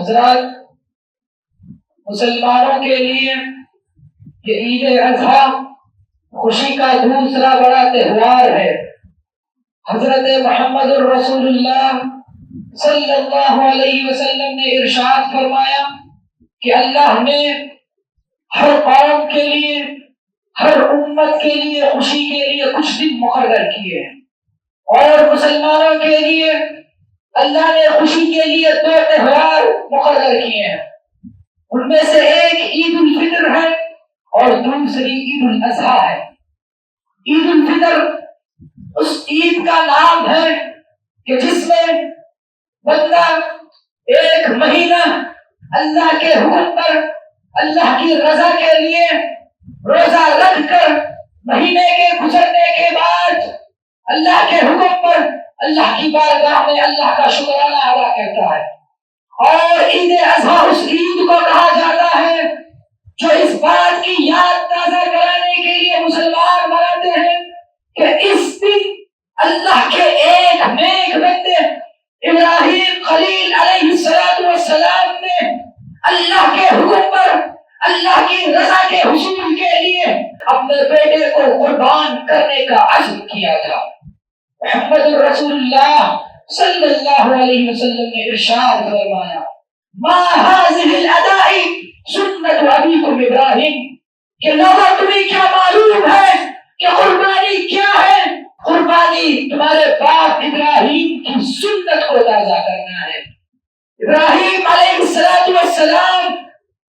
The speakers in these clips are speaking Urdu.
حضرات، مسلمانوں کے لیے یہ عید الاضحیٰ خوشی کا دوسرا بڑا تہوار ہے۔ حضرت محمد الرسول اللہ صلی اللہ علیہ وسلم نے ارشاد فرمایا کہ اللہ نے ہر قوم کے لیے، ہر امت کے لیے خوشی کے لیے کچھ دن مقرر کیے ہیں، اور مسلمانوں کے لیے اللہ نے خوشی کے لیے 2 تہوار مقرر کیے ہیں۔ ان میں سے ایک عید الفطر ہے اور دوسری عید الاضحیٰ ہے۔ عید الفطر اس عید کا نام ہے کہ جس میں بندہ ایک مہینہ اللہ کے حکم پر، اللہ کی رضا کے لیے روزہ رکھ کر مہینے کے گزرنے کے بعد اللہ کے حکم پر اللہ کی بارگاہ میں اللہ کا شکرانہ ادا کرتا ہے۔ اور عید اضحیٰ اس عید کو کہا جاتا ہے جو اس بات کی یاد تازہ کرانے کے لیے مسلمان مناتے ہیں کہ اس دن اللہ کے ایک نیک بندے ابراہیم خلیل علیہ السلام نے اللہ کے حکم پر اللہ کی رضا کے حصول کے لیے اپنے بیٹے کو قربان کرنے کا عزم کیا تھا۔ محمد رسول اللہ صلی اللہ علیہ وسلم نے ارشاد فرمایا ما هذه الادائی سنت ابیکم ابراہیم، کہ لوگوں تمہیں کیا معلوم ہے کہ قربانی کیا ہے؟ قربانی تمہارے باپ ابراہیم کی سنت کو تازہ کرنا ہے۔ ابراہیم علیہ السلام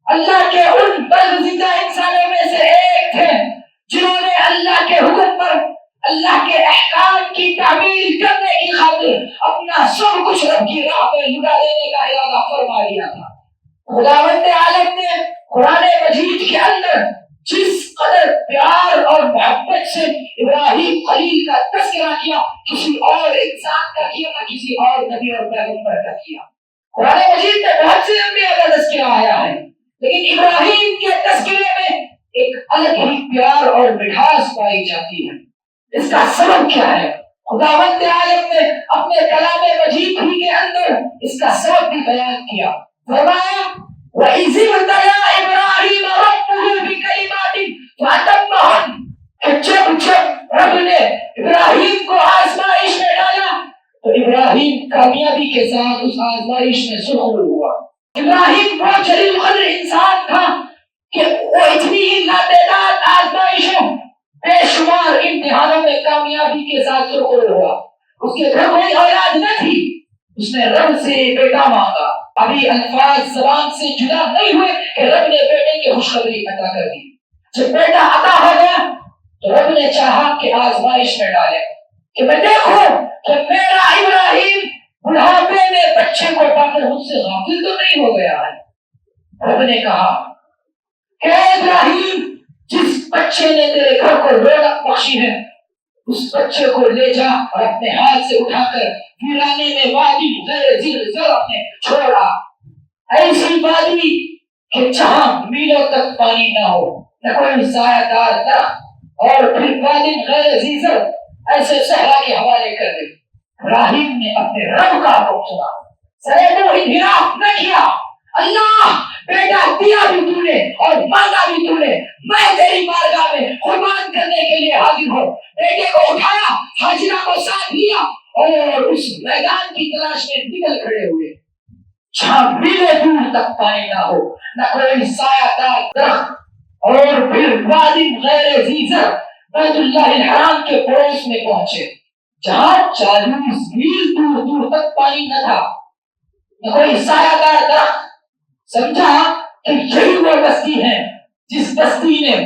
اللہ کے ان برگزیدہ انسانوں میں سے ایک تھے جنہوں نے اللہ کے حکم پر اللہ کے احکام کی تعمیل کرنے کی خاطر اپنا سب کچھ رب کی راہ میں لٹا دینے کا ارادہ فرما لیا تھا۔ خداوند عالم نے قرآن مجید کے اندر جس قدر پیار اور محبت سے ابراہیم خلیل کا تذکرہ کیا، کسی اور انسان کا کیا نہ کسی اور نبی اور پیغمبر کا کیا۔ قرآن مجید میں بہت سے انبیاء کا تذکرہ آیا ہے، لیکن ابراہیم کے تذکرے میں ایک الگ ہی پیار اور مٹھاس پائی جاتی ہے۔ اس کا سبب کیا ہے؟ خداوند عالم نے اپنے کلام مجید ہی کے اندر اس کا سبب بھی بیان کیا۔ فرمایا وَإِذِ ابْتَلَىٰ إِبْرَاهِيمَ رَبُّهُ بِكَلِمَاتٍ فَأَتَمَّهُنَّ، کہ جب رب نے ابراہیم کو آزمائش میں ڈالا تو ابراہیم کامیابی کے ساتھ اس آزمائش میں سرخرو ہوا۔ ابراہیم بہت جلیل قدر انسان تھا کہ وہ اتنی ہی ناتعداد آزمائشوں، بے شمار امتحانوں میں کامیابی کے ساتھ سرخرو ہوا۔ اس کے گھر کوئی اولاد نہ تھی، اس نے رب سے بیٹا مانگا۔ ابھی الفاظ زبان سے جدا نہیں ہوئے کہ رب نے بیٹے کی خوشخبری عطا کر دی۔ جب بیٹا عطا ہو گیا تو رب نے چاہا کہ آزمائش میں ڈالے کہ میں دیکھوں کہ میرا ابراہیم بڑھاپے میں بچے کو پا کر مجھ سے غافل تو نہیں ہو گیا ہے۔ رب نے کہا کہ ابراہیم، جس بچے نے تیرے گھر کو رونق بخشی ہے اس بچے کو لے جا اور اپنے ہاتھ سے اٹھا کر ویرانے میں وادی غیر ذی زرع میں چھوڑا، ایسی وادی کہ جہاں میلوں تک پانی نہ ہو، نہ کوئی سایہ دار درخت، اور پھر وادی غیر ذی زرع ایسے صحرا کے حوالے کر دے۔ ابراہیم نے اپنے رب کا حکم سنا، سر کو انحراف نہ کیا۔ اللہ، بیٹا دیا بھی تو نے اور مانگا بھی تو نے، میں تیری بارگاہ میں قربان کرنے کے لیے حاضر ہوں۔ بیٹے کو اٹھایا، حاجرہ کو ساتھ لیا اور اس میدان کی تلاش میں نکل کھڑے ہوئے جہاں میلے دور تک پانی نہ ہو، نہ کوئی سایہ دار درخت، اور پھر وادی غیر ذی زرع بیت اللہ الحرام کے پڑوس میں پہنچے جہاں 40 میل دور دور تک پانی نہ تھا، نہ کوئی سایہ دار درخت۔ سمجھا کہ یہی وہ بستی ہے جس بستی نے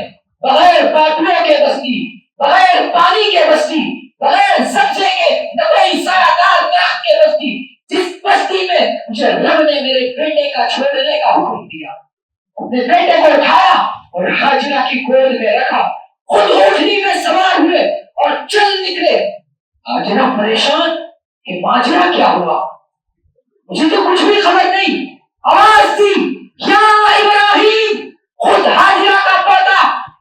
بغیر پاتھروں کے بستی، بغیر پانی کے بستی، بغیر سبزے کے، نہ کوئی سایہ دار درخت کے بستی، جس بستی میں مجھے رب نے میرے بیٹے کا چھوڑنے کا حکم دیا۔ اپنے بیٹے کو اٹھایا اور حاجرہ کی گود میں رکھا، خود اونٹنی میں سوار ہوئے اور چل نکلے۔ حاجرہ پریشان کہ ماجرا کیا ہوا، مجھے تو کچھ بھی خبر نہیں۔ آواز دی یا ابراہیم، خود حاجرہ کا پوتا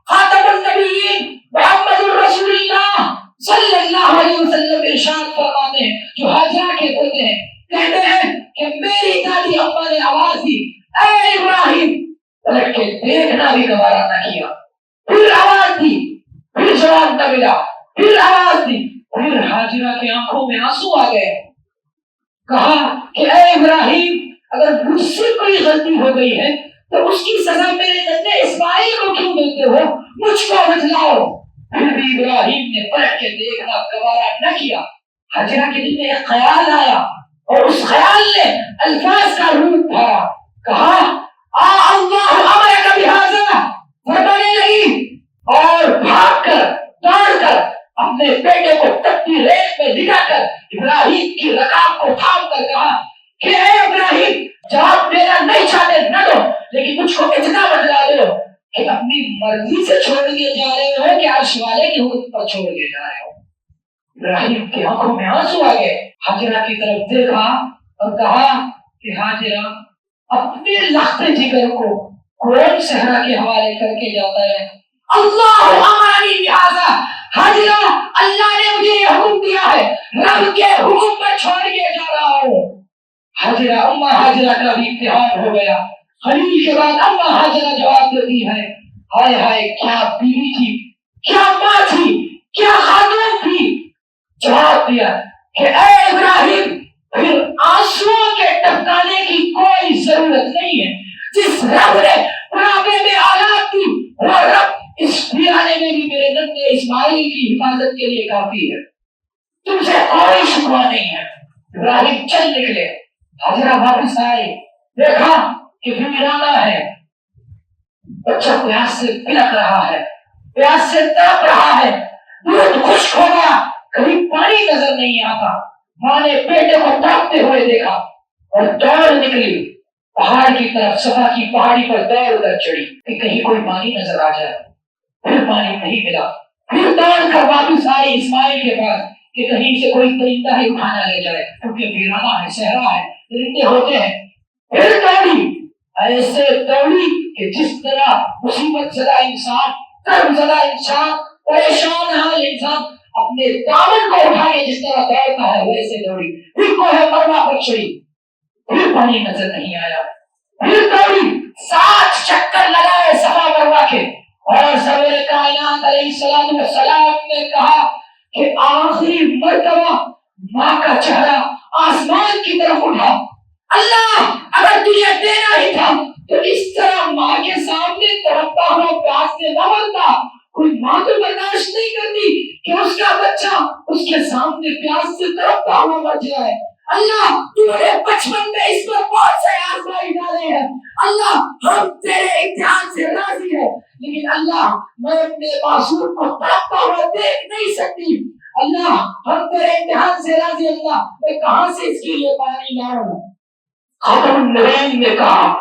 خاتم النبیین محمد الرسول اللہ صلی اللہ علیہ وسلم ارشاد فرماتے ہیں، جو حجرہ کے بولتے ہیں، کہتے ہیں کہ میری دادی اماں نے آواز دی، اے ابراہیم، پلٹ کے دیکھنا بھی گوارا نہ کیا، پھر آواز دی، پھر جواب نہ ملا، پھر آواز دی، پھر حاجرہ کی آنکھوں میں آنسو آ گئے، کہا کہ اے ابراہیم، اگر مجھ سے کوئی غلطی ہو گئی ہے تو اس کی سزا میرے ننھے اسماعیل کو کیوں دیتے ہو، مجھ کو بتلاؤ۔ پھر بھی ابراہیم نے پلٹ کے دیکھنا گوارا نہ کیا۔ حاجرہ کے دل میں ایک خیال آیا اور اس خیال نے الفاظ کا روپ دھارا، کہا اللہ امرک بہذا، فرمانے لگی اور بھاگ کر دوڑ کر اپنے بیٹے کو تپتی ریت میں لٹا کر ابراہیم کی رکاب کو تھام کر کہا کہ اے ابراہیم، جواب میرا نہیں چاہتے نہ دو، لیکن مجھ کو اتنا بتلا دو کہ اپنی مرضی سے چھوڑ دیے جا رہے ہو کہ عرش والے کی حکم پر چھوڑ دیے جا رہے ہو۔ ابراہیم کی آنکھوں میں آنسو آ گئے، حاجرہ کی طرف دیکھا اور کہا کہ حاجرہ، اپنے لخت جگر کو کون صحرا کے حوالے کر کے جاتا ہے؟ اللہ امرنی بہذا، حاجرہ، اللہ نے مجھے یہ حکم دیا ہے، رب کے حکم پر چھوڑ کے جا رہا ہوں۔ حاجرہ، اماں حاجرہ کا بھی امتحان ہو گیا۔ خلیل کے بعد اماں حاجرہ جواب دیتی ہے، ہائے ہائے، کیا بیوی تھی، کیا ماں تھی، کیا خاتون تھی۔ جواب دیا کہ اے ابراہیم، پھر آنسوؤں کے ٹپکانے کی کوئی ضرورت نہیں ہے، جس رب نے بڑھاپے میں اولاد دی وہ رب اس ویرانے میں بھی میرے ننھے اسماعیل کی حفاظت کے لیے کافی ہے، تم سے کوئی شکوہ نہیں ہے۔ ابراہیم چل نکلے، حاجرہ واپس آئے، دیکھا کہ ویرانہ ہے، بچہ پیاس سے پلک رہا ہے، پیاس سے تڑپ رہا ہے، دودھ خشک ہو گیا، کبھی پانی نظر نہیں آتا۔ ماں نے بیٹے کو تڑپتے ہوئے دیکھا اور دوڑ نکلی پہاڑ کی طرف، صفا کی پہاڑی پر دوڑ کر چڑھی کہ کہیں کوئی پانی نظر آ جائے۔ پھر پانی نہیں ملا، پھر دوڑ کر واپس آئی اسماعیل کے پاس کہ کہیں سے کوئی پرندہ ہی اٹھانا لے جائے، کیونکہ ویرانہ ہے، صحرا ہے، پرندے ہوتے ہیں۔ پھر دوڑی، ایسے دوڑی کہ جس طرح مصیبت زدہ انسان، کرب زدہ انسان، پریشان حال انسان اپنے دامن کو اٹھا کے جس طرح دوڑتا ہے ویسے دوڑی، پھر کوہ مروہ پر چڑھی، پھر پانی نظر نہیں آیا، پھر دوڑی، 7 چکر لگائے صفا مروہ کے، اور سرور کائنات علیہ السلام نے کہا کہ آخری مرتبہ ماں کا چہرہ آسمان کی طرف اٹھا، اللہ اگر تجھے دینا ہی تھا تو اس طرح ماں کے سامنے تڑپتا ہوا پیاس سے نہ مرتا۔ کوئی ماں تو برداشت نہیں کرتی کہ اس کا بچہ اس کے سامنے پیاس سے تڑپتا ہوا مر جائے۔ اللہ تو نے بچپن میں اس پر بہت سے آزمائی ڈالے ہیں، اللہ ہم تیرے امتحان سے راضی ہیں، لیکن اللہ میں اپنے معصوم کو تڑپتا ہوا دیکھ نہیں سکتی، اللہ ہم تیرے امتحان سے راضی، اللہ میں کہاں سے اس کے لیے پانی لاؤں۔ خاتم النبیین نے کہا،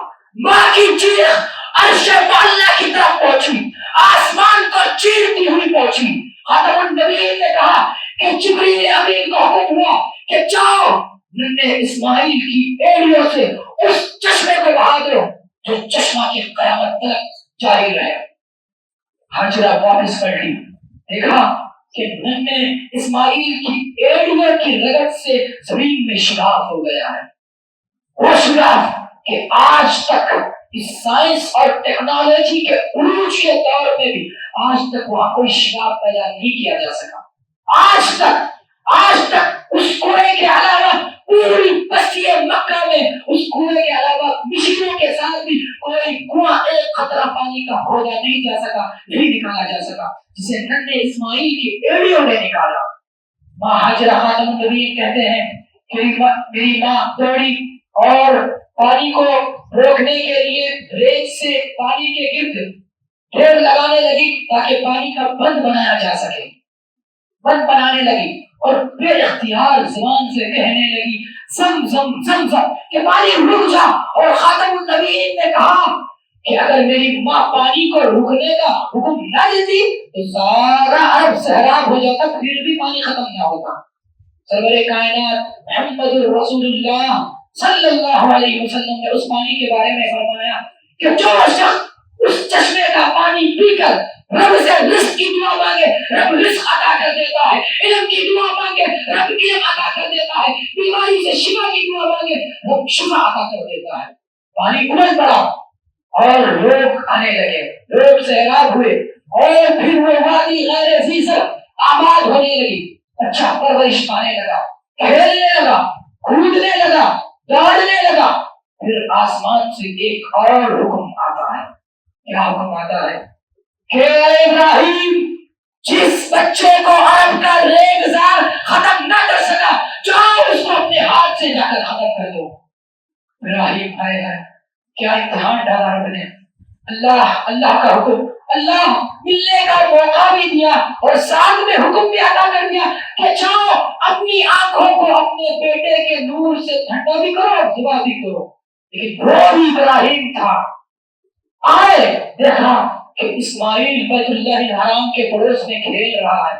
ماں کی چیخ عرش معلیٰ کی طرف پہنچی، آسمان کو چیرتی ہوئی پہنچی۔ خاتم النبیین نے کہا کہ جبریل امین کو حکم ہوا کہ جاؤ ننھے اسماعیل کی ایڑیوں سے اس چشمے کو بہا دو جو چشمہ کی قیامت تک جاری رہے۔ حاجرہ واپس پلٹی، دیکھا کہ ننھے اسماعیل کی ایڑیوں کی رگت سے زمین میں شگاف ہو گیا ہے، وہ شگاف کہ آج تک اس سائنس اور ٹیکنالوجی کے عروج کے دور میں بھی آج تک وہاں کوئی شگاف پیدا نہیں کیا جا سکا۔ آج تک اس کنویں کے علاوہ پوری بستی مکہ میں اس کنویں کے علاوہ مشکلوں کے ساتھ بھی کوئی کنواں ایک قطرہ پانی کا کھودا نہیں جا سکا، نہیں نکالا جا سکا، جسے ننھے اسماعیل کی ایڑیوں نے نکالا۔ ماں حاجرہ خاتم النبیین کہتے ہیں کہ میری ماں دوڑی اور پانی کو روکنے کے لیے ریت سے پانی کے گرد ڈھیر لگانے لگی تاکہ پانی کا بند بنایا جا سکے، بند بنانے لگی اور بے اختیار زبان سے کہنے لگی زم زم زم زم کہ پانی رک جا، اور خاتم النبیین نے کہا کہ اگر میری ماں پانی کو روکنے کا حکم نہ دیتی تو سارا عرب سیراب ہو جاتا، پھر بھی پانی ختم نہ ہوتا۔ سرور کائنات محمد رسول اللہ صلی اللہ علیہ وسلم نے اس پانی کے بارے میں فرمایا کہ جو شخص اس چشمے کا پانی پی کر رب سے رزق کی دعا مانگے رب رزق عطا کر دیتا ہے، علم کی دعا مانگے رب علم عطا کر دیتا ہے، بیماری سے شفا کی دعا مانگے رب شفا عطا کر دیتا ہے۔ پانی ابل پڑا اور لوگ آنے لگے، لوگ سیراب ہوئے، اور پھر وہ وادی غیر ذی زرع آباد ہونے لگی، اچھا پرورش پانے لگا، کھیلنے لگا، کودنے لگا، دوڑنے لگا۔ پھر آسمان سے ایک اور حکم آتا ہے، کیا حکم آتا ہے کہ اے ابراہیم، جس بچے کو آپ کا ریگزار ختم نہ کر سکا، جاؤ اس کو اپنے ہاتھ سے جا کر ختم کر دو۔ ابراہیم آئے ہیں، کیا امتحان ڈالا رب نے، اللہ کا حکم، اللہ ملنے کا موقع بھی دیا اور ساتھ میں حکم بھی عطا کر دیا کہ جاؤ اپنی آنکھوں کو اپنے بیٹے کے نور سے ٹھنڈا بھی کرو اور ذبح بھی کرو۔ لیکن وہ بھی ابراہیم تھا، آئے دیکھا کہ اسماعیل بیت اللہ الحرام کے پڑوس میں کھیل رہا ہے،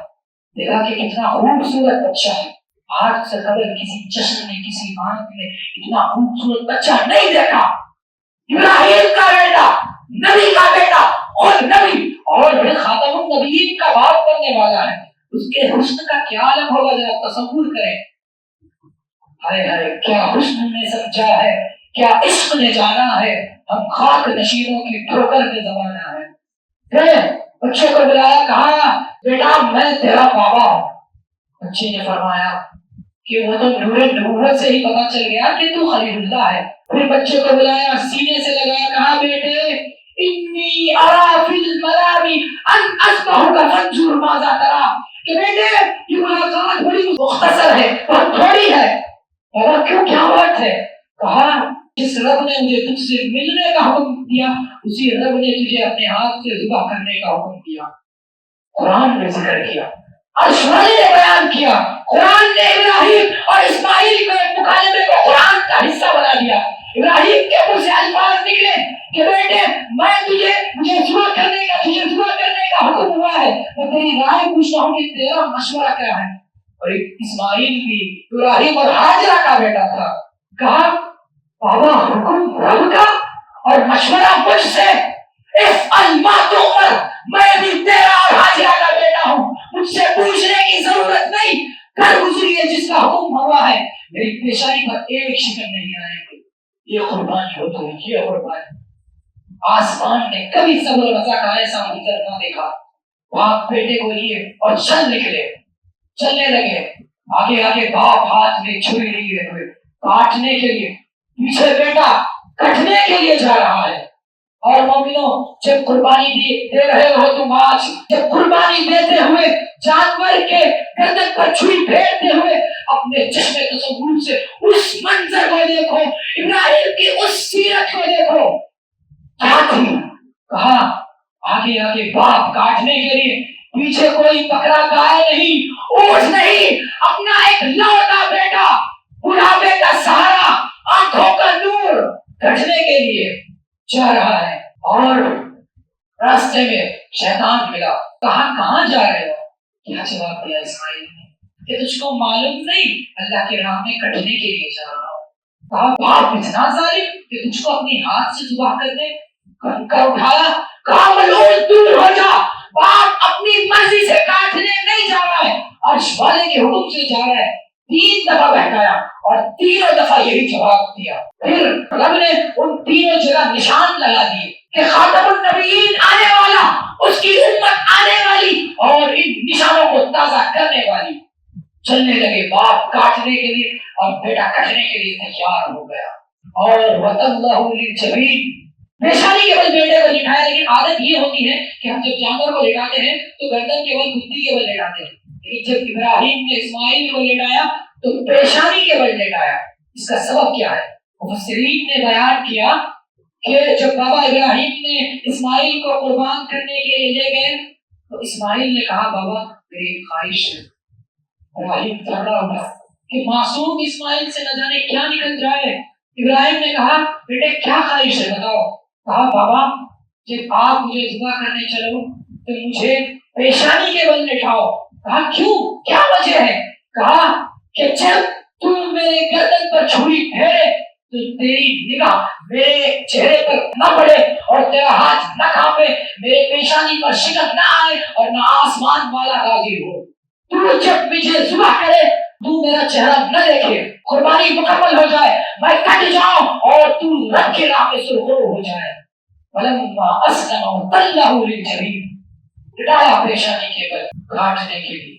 دیکھا کہ کتنا خوبصورت بچہ ہے، آج سے قبل کسی جشن میں کسی بات میں اتنا خوبصورت بچہ نہیں دیکھا۔ ابراہیم کا بیٹا، نبی کا بیٹا اور نبی، اور پھر خاتم النبیین کا باپ بننے والا ہے، اس کے حسن کا کیا عالم ہوگا، ذرا تصور کریں۔ ہائے ہائے کیا حسن نے سمجھا ہے، کیا عشق نے جانا ہے، ہم خاک نشینوں کی ٹھوکر میں زمانہ ہے۔ پھر بچے کو بلایا، کہا بیٹا میں تیرا بابا ہوں۔ بچے نے فرمایا کہ وہ تو نور نبوت سے ہی پتا چل گیا کہ تو خلیل اللہ ہے۔ پھر بچے کو بلایا، سینے سے لگایا، کہا بیٹے انی ارا فی المنام ان اذبحک فانظر ماذا ترى، کہ بیٹے یہ ملاقات بڑی مختصر ہے، بہت تھوڑی ہے۔ بابا کیوں، کیا بات ہے؟ کہا جس رب نے مجھے تجھ سے ملنے کا حکم دیا، اسی رب نے تجھے اپنے ہاتھ سے ذبح کرنے کا حکم دیا۔ قرآن نے ذکر کیا، عرش والی نے بیان کیا، قرآن نے ابراہیم اور اسماعیل کے مکالمے کو قرآن کا حصہ بنا دیا۔ ابراہیم کے منہ سے الفاظ نکلے کہ بیٹے مجھے ذبح کرنے کا حکم ہوا ہے، میں تیری رائے پوچھتا ہوں کہ تیرا مشورہ کیا ہے۔ اور اسماعیل بھی ابراہیم اور ہاجرہ کا بیٹا تھا، کہا بابا حکم رب کا اور مشورہ مجھ سے، افعل ما تؤمر، میں بھی تیرا اور ہاجرہ کا بیٹا ہوں، مجھ سے پوچھنے کی ضرورت نہیں، کر گزریے جس کا حکم ہوا ہے، میری پیشانی پر ایک شکن نہیں آئے گی۔ یہ قربان ہوتا ہے، یہ قربان۔ آسمان نے کبھی صبر و رضا کا ایسا منظر نہ دیکھا۔ باپ بیٹے کو لیے اور چلنے لگے، آگے آگے باپ ہاتھ میں چھری لیے ہوئے کاٹنے کے لیے، پیچھے بیٹا کٹنے کے لیے جا رہا ہے۔ اور مومنوں، جب قربانی دے رہے ہو تم آج، جب قربانی دیتے ہوئے جانور کے گردن پر چھری پھیرتے ہوئے اپنے چشم تصور سے اس منظر کو دیکھو، ابراہیم کی اس سیرت کو دیکھو، کیا تھی؟ کہا آگے آگے باپ کاٹنے کے لیے، پیچھے کوئی پکڑا گائے نہیں، اونٹ نہیں، اپنا ایک لوٹا بیٹا، بڑھاپے کا سہارا، آنکھوں کا نور، کٹنے کے لیے جا رہا ہے۔ اور راستے میں شیطان ملا، کہاں جا رہے ہو؟ کیا جواب دیا اسماعیل نے کہ تجھ کو معلوم نہیں، اللہ کے راہ میں کٹنے کے لیے جا رہا ہوں۔ کہا باپ اتنا ظالم کہ تجھ کو اپنی ہاتھ سے ذبح کرنے کر اٹھایا؟ کہا ملعون دور ہو جا، باپ اپنی مرضی سے کاٹنے نہیں جا رہا ہے، عرش والے کے حکم سے جا رہا ہے۔ 3 دفعہ بہکایا اور تینوں دفعہ یہی جواب دیا۔ پھر رب نے ان تینوں جگہ نشان لگا دیے کہ خاتم النبیین آنے والا، اس کی امت آنے والی اور ان نشانوں کو تازہ کرنے والی۔ چلنے لگے، باپ کاٹنے کے لیے اور بیٹا کٹنے کے لیے تیار ہو گیا۔ اور وَتَلَّهُ لِلْجَبِينِ، پیشانی کے بل بیٹے کو لٹایا، لیکن عادت یہ ہوتی ہے کہ ہم جب جانور کو لٹاتے ہیں تو گردن کے بل گدی کے بل لٹاتے ہیں، لیکن جب ابراہیم نے اسماعیل کو لٹایا تو پیشانی کے بل لٹایا۔ اس کا سبب کیا ہے؟ مفسرین نے بیان کیا کہ جب بابا ابراہیم نے اسماعیل کو قربان کرنے کے لیے لے گئے تو اسماعیل نے کہا بابا میری خواہش ہے۔ ابراہیم تھرا اٹھا کہ معصوم اسماعیل سے نہ جانے کیا نکل جائے۔ ابراہیم نے کہا بیٹے کیا خواہش ہے بتاؤ؟ کہا بابا جب آپ مجھے ذبح کرنے چلو تو مجھے پیشانی کے بل لٹاؤ۔ کہا کیوں، کیا وجہ ہے؟ کہا کہ جب تم میرے گردن پر چھری پھیرے تو تیری نگاہ میرے چہرے پر نہ پڑے اور تیرا ہاتھ نہ کانپے، میرے پیشانی پر شکن نہ آئے اور نہ آسمان والا راضی ہو۔ تو جب مجھے ذبح کرے تو میرا چہرہ نہ دیکھے، قربانی مکمل ہو جائے، میں کٹ جاؤں اور تو رب کے راہ میں سرخرو ہو جائے۔ فلما اسلم وتله للجبین، لٹایا پیشانی کے بل کاٹنے کے لیے۔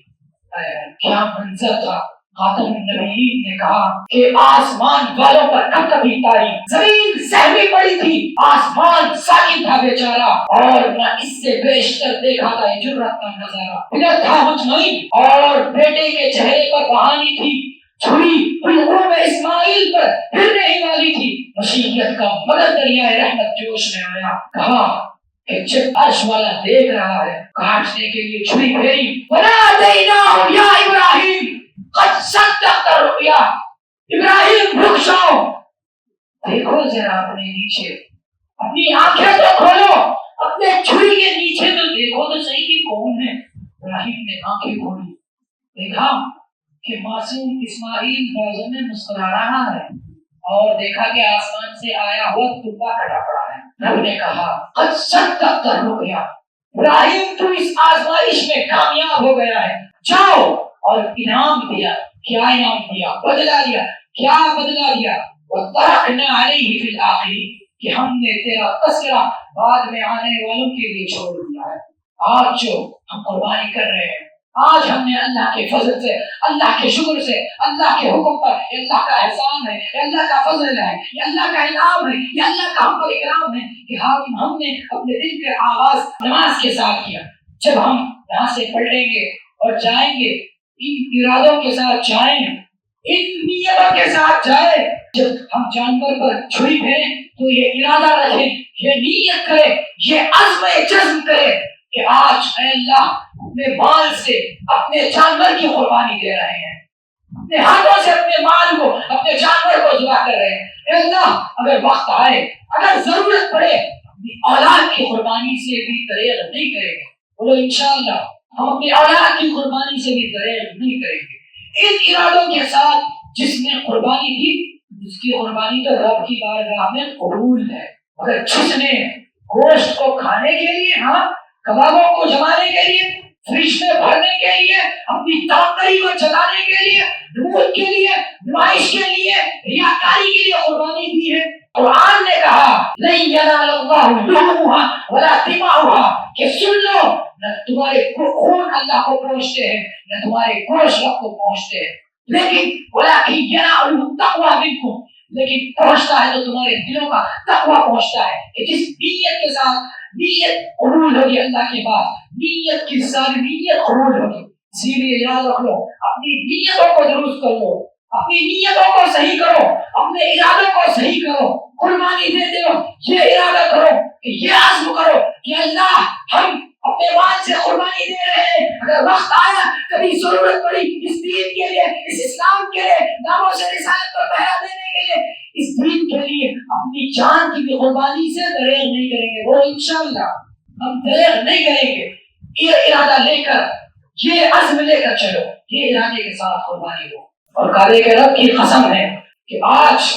کیا منظر تھا! خاتم النبیین نے کہا کہ آسمان والوں پر کب کبھی تاری، زمین سہمی پڑی تھی، آسمان ساکن تھا بیچارہ، اور نہ اس سے بیشتر دیکھا تھا یہ جرات کا نظارہ۔ پھر تھا مطمئن اور بیٹے کے چہرے پر بہانی تھی، چھری حلقوم اسماعیل پر پھرنے ہی والی تھی۔ مشیت کا مدد دریائے رحمت جوش میں آیا، کہا کہ جب عرش والا دیکھ رہا ہے، کاٹنے کے لیے چھری پھیری، وَنَادَيْنَاهُ يَا إِبْرَاهِيمُ قَدْ صَدَّقْتَ الرُّؤْيَا، ابراہیم رک جاؤ، دیکھو ذرا اپنے نیچے، اپنی آنکھیں تو کھولو، اپنے چھری کے نیچے تو دیکھو تو صحیح کہ کون ہے۔ ابراہیم نے آنکھیں کھولی، دیکھا کہ معصوم اسماعیل بازو میں مسکرا رہا ہے، اور دیکھا کہ آسمان سے آیا ہوا تبا کٹا پڑا ہے۔ رب نے کہا قد صدقت الرؤیا، ابراہیم تو اس آزمائش میں کامیاب ہو گیا ہے، جاؤ۔ اور انعام دیا، کیا انعام دیا؟ بدلہ دیا، کیا بدلہ دیا؟ وَتَرَكْنَا عَلَيْهِ فِي الْآخِرِينَ، کہ ہم نے تیرا تذکرہ بعد میں آنے والوں کے لیے چھوڑ دیا ہے۔ آج جو ہم قربانی کر رہے ہیں، آج ہم نے اللہ کے فضل سے، اللہ کے شکر سے، اللہ کے حکم پر، یہ اللہ کا احسان ہے، یہ اللہ کا فضل ہے، یہ اللہ کا انعام ہے، یہ اللہ کا ہم پر اکرام ہے کہ ہم نے اپنے دل کے آغاز نماز کے ساتھ کیا۔ جب ہم یہاں سے پلٹیں گے اور جائیں گے، ان ارادوں کے ساتھ جائیں، ان نیتوں کے ساتھ جائیں۔ جب ہم جانور پر چھری پھیریں تو یہ ارادہ رکھیں، یہ نیت کرے، یہ عزم جزم کرے کہ آج اے اللہ اپنے مال سے اپنے جانور کی قربانی دے رہے ہیں، اپنے ہاتھوں سے اپنے مال کو، اپنے جانور کو ذبح کر رہے ہیں۔ اے اللہ اگر وقت آئے، اگر ضرورت پڑے، اپنی اولاد کی قربانی سے بھی دریغ نہیں کریں گے۔ بولو انشاءاللہ ہم اپنی اولاد کی قربانی سے بھی دریغ نہیں کریں گے۔ ان ارادوں کے ساتھ جس نے قربانی دی، اس کی قربانی تو رب کی بارگاہ میں قبول ہے۔ اگر جس نے گوشت کو کھانے کے لیے، ہاں کبابوں کو جمانے کے لیے، فریج میں بھرنے کے لیے، اپنی تاقری کو جلانے کے لیے، نمود کے لیے، نمائش کے لیے، ریاکاری کے لیے قربانی دی ہے، قرآن نے کہا لَن يَنَالَ اللَّهُ لُحُومُهَا وَلَا دِمَاؤُهَا، کہ سن لو، نہ تمہارے خون اللہ کو پہنچتے ہیں، نہ تمہارے گوشت رب کو پہنچتے ہیں، لیکن وَلَكِنْ يَنَالُهُ التَّقْوَىٰ مِنكُمْ، لیکن پہنچتا ہے تو تمہارے دلوں کا تقویٰ پہنچتا ہے، کہ جس نیت کے ساتھ نیت قبول ہوگی اللہ کے پاس، نیت کی ساری نیت قبول ہوگی۔ اسی لیے یاد رکھ لو، اپنی نیتوں کو درست کر لو، اپنی نیتوں کو صحیح کرو، اپنے ارادوں کو صحیح کرو۔ قربانی دیتے ہو یہ ارادہ کرو، کہ یہ عزم کرو کہ اللہ ہم اپنے مال سے قربانی دے رہے ہیں، اگر وقت آیا، کبھی ضرورت پڑی اس دین کے لیے، اس اسلام کے لیے، ناموں سے رسالت پر پہرا دینے کے لیے، اس دین کے لیے اپنی جان کی بھی قربانی سے دریغ نہیں کریں گے۔ وہ انشاءاللہ ہم دریغ نہیں کریں گے۔ یہ ارادہ لے کر، یہ عزم لے کر چلو، یہ ارادے کے ساتھ قربانی ہو۔ اور کعبے کے رب کی قسم ہے کہ آج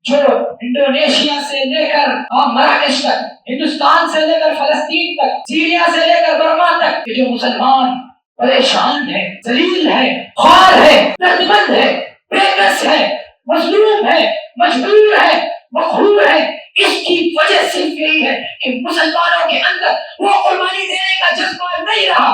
جو انڈونیشیا سے لے کر مراکش تک، ہندوستان سے لے کر فلسطین تک، سیریا سے لے کر برما تک، کہ جو مسلمان پریشان ہے، ذلیل ہے، خوار ہے، دردمند ہے، بے بس ہے، مظلوم ہے، مجبور ہے، مقہور ہے، اس کی وجہ صرف یہی ہے کہ مسلمانوں کے اندر وہ قربانی دینے کا جذبہ نہیں رہا۔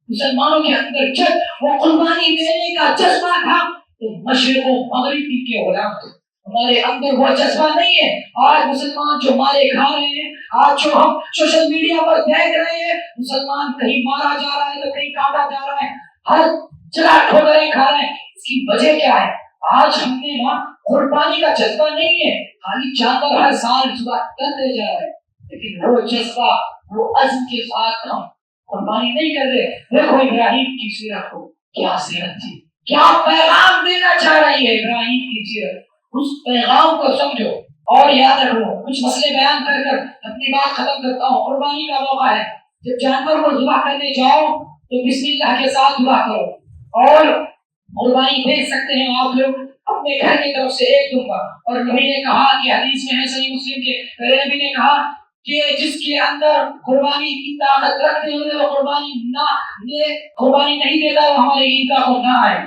مسلمانوں کے اندر جب وہ قربانی دینے کا جذبہ تھا تو مشرق و مغرب کے غلام تھے۔ ہمارے اندر وہ جذبہ نہیں ہے۔ آج مسلمان جو مارے کھا رہے ہیں، آج جو ہم سوشل میڈیا پر دیکھ رہے ہیں، مسلمان کہیں مارا جا رہا ہے تو کہیں کاٹا جا رہا ہے، ہر جگہ ٹھوکریں کھا رہے ہیں۔ اس کی وجہ کیا ہے؟ آج ہم نے نا قربانی کا جذبہ نہیں ہے، خالی جانور ہر سال ذبح کرتے جا رہے ہیں، لیکن وہ جذبہ، وہ عزم کے ساتھ ہم قربانی نہیں کر رہے۔ دیکھو ابراہیم کی سیرت کو، کیا سیرت تھی، کیا پیغام دینا چاہ رہی ہے ابراہیم کی سیرت، اس پیغام کو سمجھو اور یاد رکھو۔ کچھ مسئلے بیان کر کر اپنی بات ختم کرتا ہوں۔ قربانی کا موقع ہے، جب جانور کو ذبح کرنے جاؤ تو بسم اللہ کے ساتھ ذبح کرو، اور قربانی دے سکتے ہیں آپ لوگ اپنے گھر کی طرف سے ایک دفعہ. اور نبی نے کہا کہ حدیث میں ہے صحیح مسلم کے میرے نبی نے کہا کہ جس کے اندر قربانی کی طاقت رکھتے ہوئے وہ قربانی نہیں دیتا وہ ہمارے عیدگاہ کو نہ آئے.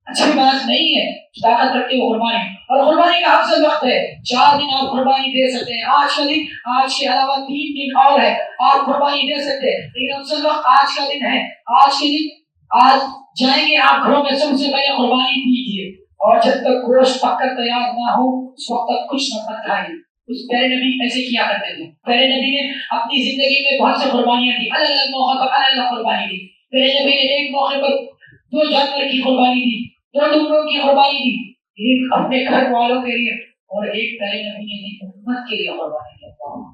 اچھی بات نہیں ہے طاقت رکھتے ہوئے قربانی. اور قربانی کا افضل وقت ہے 4 دن آپ قربانی دے سکتے ہیں. آج کا دن آج کے علاوہ 3 دن اور ہے آپ قربانی دے سکتے ہیں, لیکن افضل وقت آج کا دن ہے. آج کے دن آج جائیں گے آپ گھروں میں سب سے پہلے قربانی دیجیے, اور جب تک گوشت پک کر تیار نہ ہو اس وقت تک کچھ نہ کھائیے. اس پیارے نبی ایسے کیا کرتے تھے. پیارے نبی نے اپنی زندگی میں بہت سے قربانیاں دی, الگ الگ موقع پر الگ الگ قربانی دی. پیارے نبی نے ایک موقع پر 2 جانور کی قربانی دی, 2 ڈنگروں کی قربانی دی, ایک اپنے گھر والوں کے لیے اور ایک پیارے نبی نے دی امت کے لیے قربانی کرتا ہوں.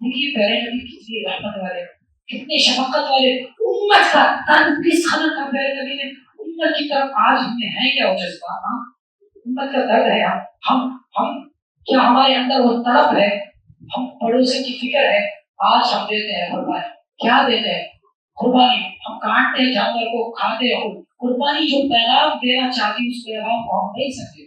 دیکھیے پیارے نبی کتنی رحمت والے, کتنے شفقت والے, امت کا تن کس قدر کا پیارے نبی نے امت کی طرف. آج ہم نے ہے کیا وہ جذبہ, امت کا درد ہے. ہم کیا ہمارے اندر وہ تڑپ ہے, ہم پڑوسی کی فکر ہے. آج ہم دیتے ہیں قربانی, کیا دیتے ہیں قربانی, ہم کاٹتے ہیں جانور کو کھاتے ہیں. قربانی جو پیغام دینا چاہتی ہے اس پیغام کو ہم نہیں سکتے.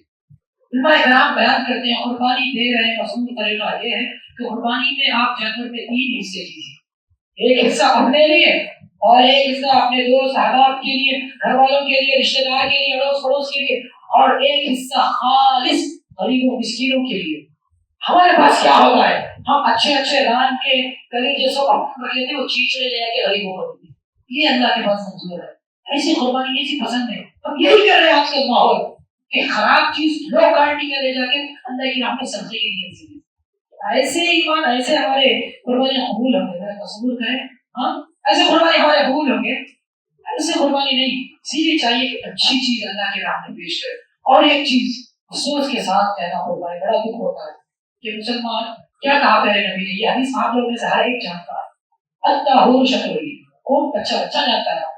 علماء کرام بیان کرتے ہیں قربانی دے رہے ہیں مصنوعی طریقہ یہ ہے کہ قربانی میں آپ جانور کے 3 حصے کیجیے. ایک حصہ اپنے لیے اور ایک حصہ اپنے دوست احباب کے لیے, گھر والوں کے لیے, رشتہ دار کے لیے, اڑوس پڑوس کے لیے, اور ایک حصہ خالص غریبوں مسکینوں کے لیے. ہمارے پاس کیا ہوتا ہے, ہم اچھے ران کے کلیجے سب رکھ لیتے ہیں, وہ چیچڑے لے کے غریبوں کو دیتے ہیں. یہ اللہ کے پاس منظور ہے. ایسی قربانی ایسی پسند ہے. ہم یہی کر رہے ہیں آج کل ماحول کہ خراب چیز لو کوالٹی کا لے جا کے اللہ کی راہ میں سبزی کے لیے. ایسے ایمان ایسے ہمارے قربانی قبول ہوں گے, تصور کریں ہاں ایسے قربانی ہمارے قبول ہوں گے. ایسے قربانی نہیں, سیدھی چاہیے کہ اچھی چیز اللہ کے راہ میں پیش کرے. اور ایک چیز افسوس کے ساتھ کہنا قربانی بڑا دکھ ہوتا ہے کہ مسلمان کیا کہا پیارے نبی نے, یہ حدیث آپ لوگوں میں سے ہر ایک جانتا ہے, الطہور شطر خوب اچھا جانتا ہے.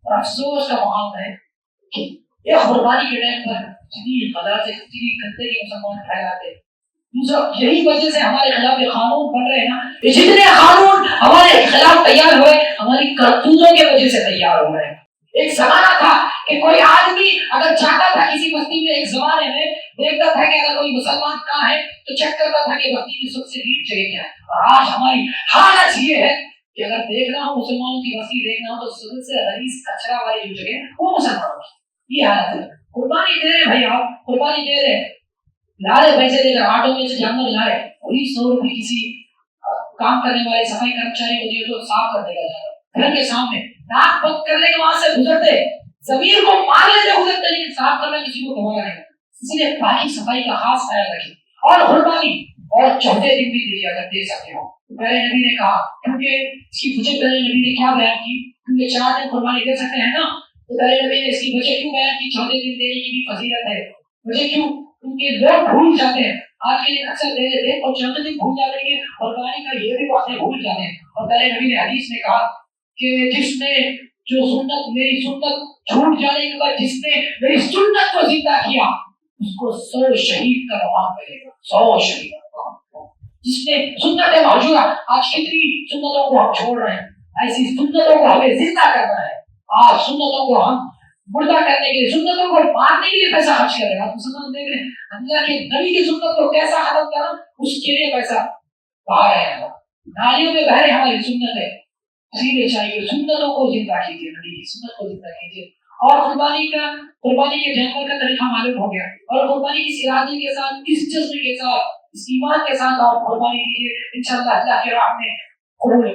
اور افسوس کا مقام ہے کہ یہ قربانی کے ٹائم پر جتنی غلط سے جتنی گندگی مسلمان پھیلاتے ہیں, یہی وجہ سے ہمارے خلاف یہ قانون بن رہے ہیں نا. یہ جتنے قانون ہمارے خلاف تیار ہوئے ہماری کرتوتوں کی وجہ سے تیار ہو رہے ہیں. ایک زمانہ تھا کہ کوئی آدمی اگر جاتا تھا کسی بستی میں, ایک زمانے میں دیکھتا تھا کہ اگر کوئی مسلمان کہاں ہے تو چیک کرتا تھا کہ بستی میں سب سے نیٹ جگہ کیا ہے. اور آج ہماری حالت یہ ہے کہ اگر دیکھنا ہو مسلمانوں کی بستی دیکھنا ہو تو سب سے غلیظ کچرا والی جو جگہ وہ مسلمانوں کی. یہ حالت ہے. قربانی دے رہے بھائی, آپ قربانی دے رہے لارے پیسے دے کر آٹو میں سے جانور لائے, وہی 100 روپے کسی کام کرنے والے صفائی کرمچاری کو دیے تو صاف کر دے گا. گھر کے سامنے ناک بند کرنے کے وہاں سے گزرتے, ضمیر کو مار لیتے گزرتے, لیکن صاف کرنا کسی کو گھما نہیں. اس لیے پاکی صفائی کا خاص خیال رکھیں. اور قربانی اور چوتھے دن بھی دیجیے اگر دے سکتے ہو. پہلے نبی نے کہا, کیونکہ اس کی وجہ پہلے نبی نے کیا بیان کی, کیونکہ 4 دن قربانی دے سکتے ہیں نا, تو پہلے نبی نے اس کی وجہ کیوں بیان کی, چوتھے دن دینے کی بھی فضیلت ہے. وجہ کیوں, کیونکہ لوگ بھول جاتے ہیں. آج کے دن اکثر دے دیتے اور چوتھے دن بھول جاتے ہیں, قربانی کا یہ بھی وقت بھول جاتے ہیں. اور پہلے نبی نے حدیث میں کہا کہ جس نے جو سنت میری سنت چھوٹ جانے کے بعد جس نے میری سنت کو زندہ کیا اس کو 100 شہید کا مقام ملے گا. 100 شہید کا مقام. جس نے سنت موجود, آج کتنی سنتوں کو ہم چھوڑ رہے ہیں, ایسی سنتوں کو ہمیں زندہ کرنا ہے. آج سنتوں کو ہم مردہ کرنے کے لیے, سنتوں کو مارنے کے لیے پیسہ خرچ کر رہے ہیں. آپ مسلمان دیکھ رہے ہیں اللہ کے نبی کی سنت کو کیسا ختم کرنا, اس کے لیے پیسہ بہا رہے ہیں. نالیوں میں بہ رہے ہماری سنت ہے. اسی لیے چاہیے سنتوں کو زندہ کیجیے, نبی کی سنت کو زندہ کیجیے. اور قربانی کے جانور کا طریقہ معلوم ہو گیا, اور قربانی کس ارادے کے ساتھ, کس جذب کے ساتھ, اس ایمان کے ساتھ آپ قربانی کیجیے, انشاءاللہ اللہ کے راہ میں قبول